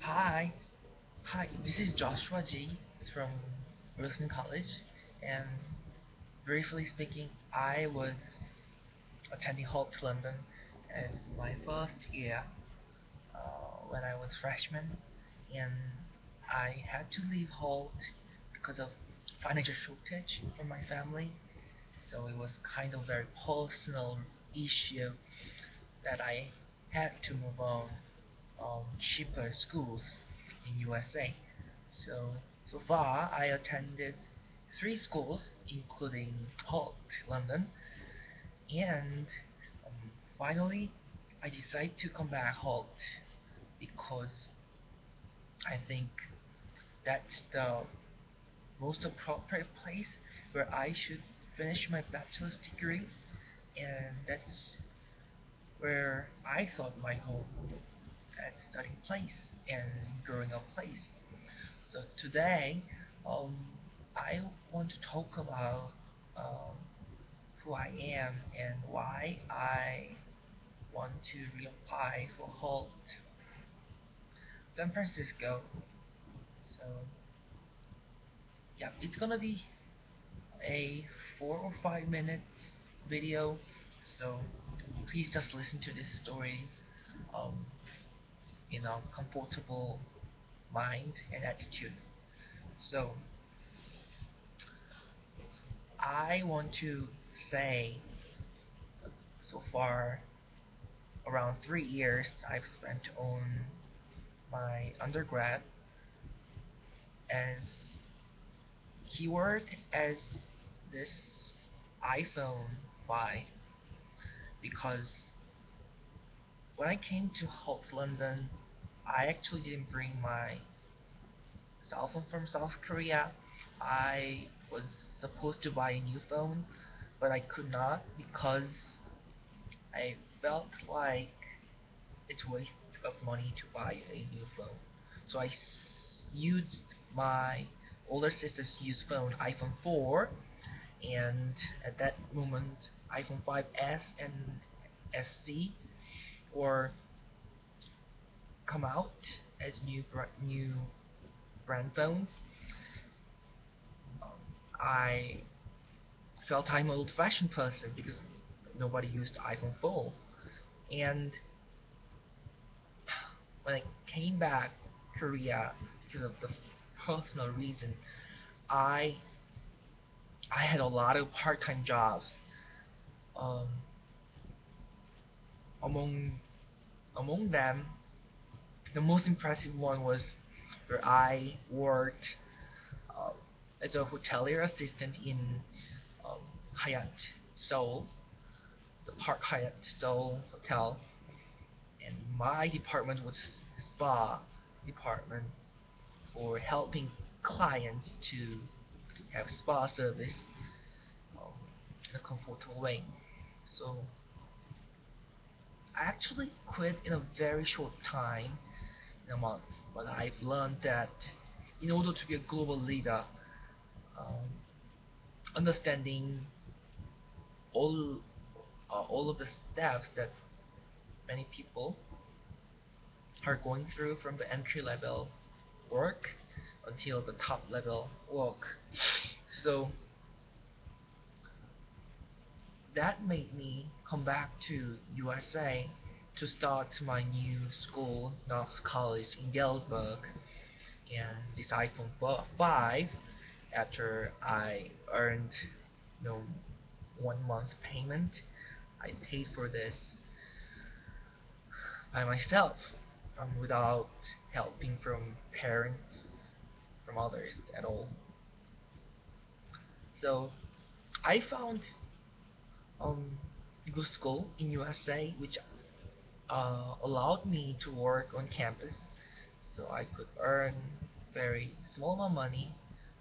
Hi, hi. This is Joshua G from Wilson College, and briefly speaking, I was attending Hult London as my first year when I was freshman, and I had to leave Hult because of financial shortage for my family. So it was kind of very personal issue that I had to move on cheaper schools in USA. So far I attended three schools, including Hult, London, and finally I decided to come back Hult because I think that's the most appropriate place where I should finish my bachelor's degree, and that's where I thought my home at studying place and growing up place. So today, um, I want to talk about um, who I am and why I want to reapply for Hult San Francisco. So yeah, it's gonna be a 4 or 5 minutes video. So please just listen to this story um, in a comfortable mind and attitude. So I want to say so far around 3 years I've spent on my undergrad as keyword as this iPhone 5 because when I came to Hult London I actually didn't bring my cell phone from South Korea. I was supposed to buy a new phone but I could not because I felt like it's waste of money to buy a new phone. So I used my older sister's used phone, iPhone 4, and at that moment, iPhone 5S and SC were come out as new brand phones. Um, I felt I'm an old-fashioned person because nobody used iPhone 4, and when I came back Korea because of the personal reason, I I had a lot of part-time jobs. Um, among among them, the most impressive one was where I worked uh, as a hotelier assistant in um, Hyatt Seoul, the Park Hyatt Seoul Hotel, and my department was spa department for helping clients to have spa service um, in a comfortable way. So I actually quit in a very short time, in a month, but I've learned that in order to be a global leader, um, understanding all all of the steps that many people are going through from the entry level work until the top level work. So that made me come back to USA to start my new school, Knox College in Galesburg, and this iPhone 5 after I earned you know 1 month payment. I paid for this by myself without helping from parents, from others at all. So I found um, good school in USA which allowed me to work on campus so I could earn very small amount of money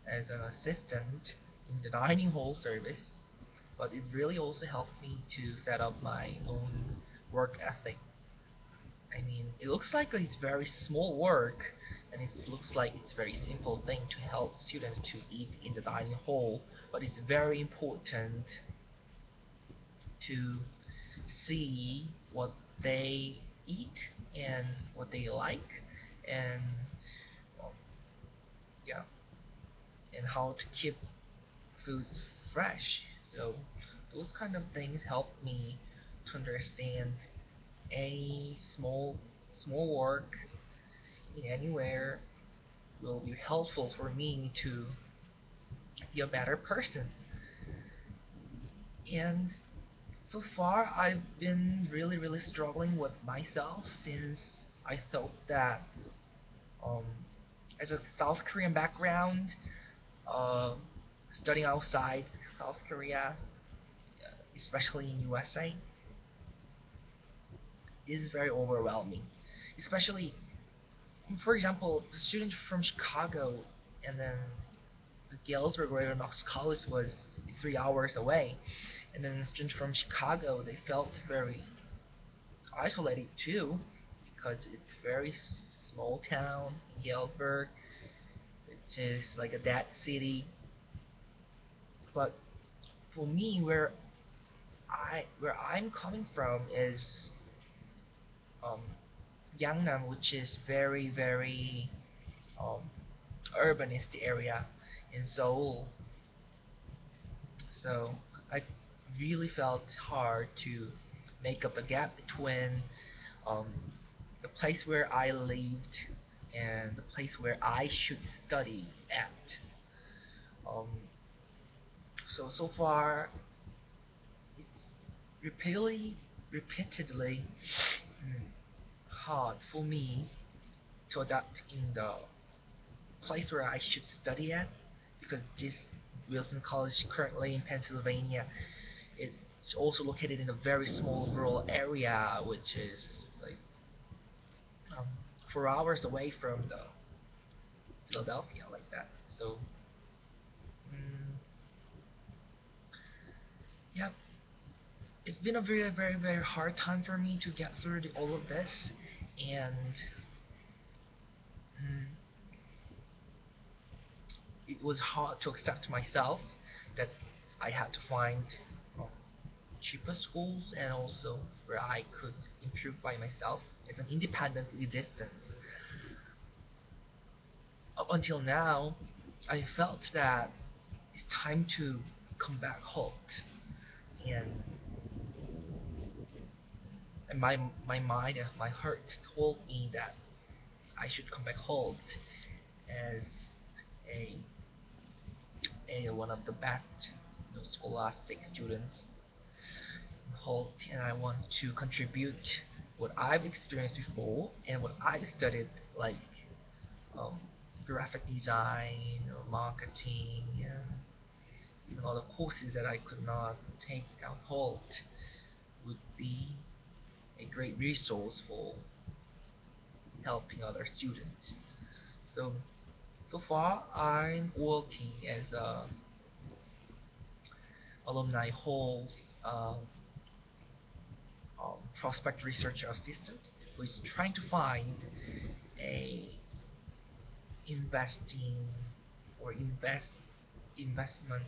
as an assistant in the dining hall service, but it really also helped me to set up my own work ethic. I mean, it looks like it's very small work, and it looks like it's a very simple thing to help students to eat in the dining hall, but it's very important to see what they eat and what they like, and um, yeah, and how to keep foods fresh. So those kind of things help me to understand any small work in anywhere will be helpful for me to be a better person. And so far, I've been really struggling with myself since I thought that um, as a South Korean background, uh, studying outside South Korea, especially in USA, is very overwhelming. Especially, for example, the student from Chicago and then the Galesburg where Knox College was 3 hours away, and then the students from Chicago they felt very isolated too because it's very small town in Galesburg. It's just like a dead city. But for me, where I'm coming from is um, Gangnam, which is very um, urbanist area in Seoul. So I really felt hard to make up the gap between um, the place where I lived and the place where I should study at. Um, so far, it's repeatedly hard for me to adapt in the place where I should study at because this Wilson College currently in Pennsylvania, it's also located in a very small rural area, which is like um, 4 hours away from the Philadelphia, like that. So, mm, yeah, it's been a very hard time for me to get through all of this, and mm, it was hard to accept myself that I had to find um, cheaper schools and also where I could improve by myself as an independent distance. Up until now, I felt that it's time to come back home, and my mind and my heart told me that I should come back home as a, one of the best scholastic students in Hult, and I want to contribute what I've experienced before and what I've studied, like um, graphic design or marketing, and even other courses that I could not take at Hult would be a great resource for helping other students. So so far, I'm working as a alumni hall uh, prospect research assistant who is trying to find a investing or investment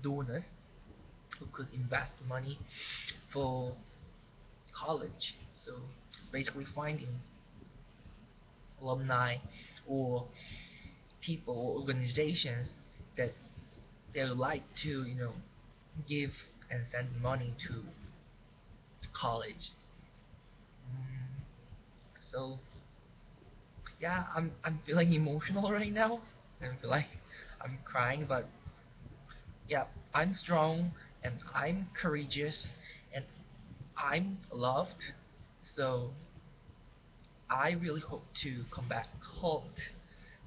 donors who could invest money for college. So it's basically finding alumni or people or organizations that they would like to, give and send money to college. Mm, So yeah, I'm feeling emotional right now. I feel like I'm crying, but yeah, I'm strong and I'm courageous and I'm loved. So I really hope to come back home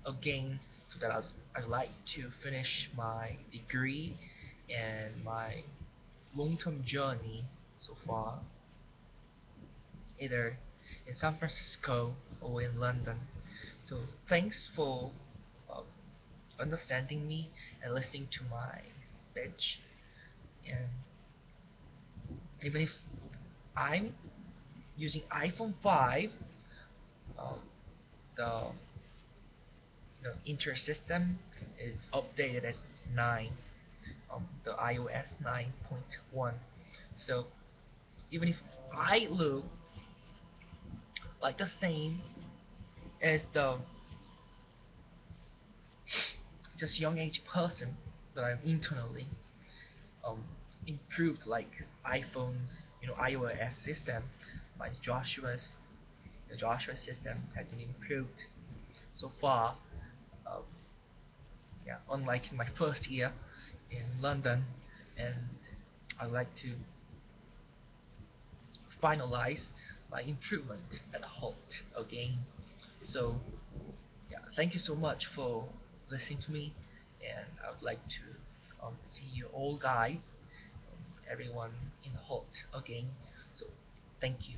again so that I'd like to finish my degree and my long-term journey so far, either in San Francisco or in London. So thanks for um, understanding me and listening to my speech. And even if I'm using iPhone 5, um, the inter system is updated as 9, the iOS 9.1. So even if I look like the same as the just young age person that I'm internally um, improved, like iPhone's iOS system. My the Joshua system has been improved so far. Um, yeah, unlike in my first year in London, and I'd like to finalize my improvement at Hult again. So yeah, thank you so much for listening to me, and I would like to see you all guys, everyone in Hult again. So thank you.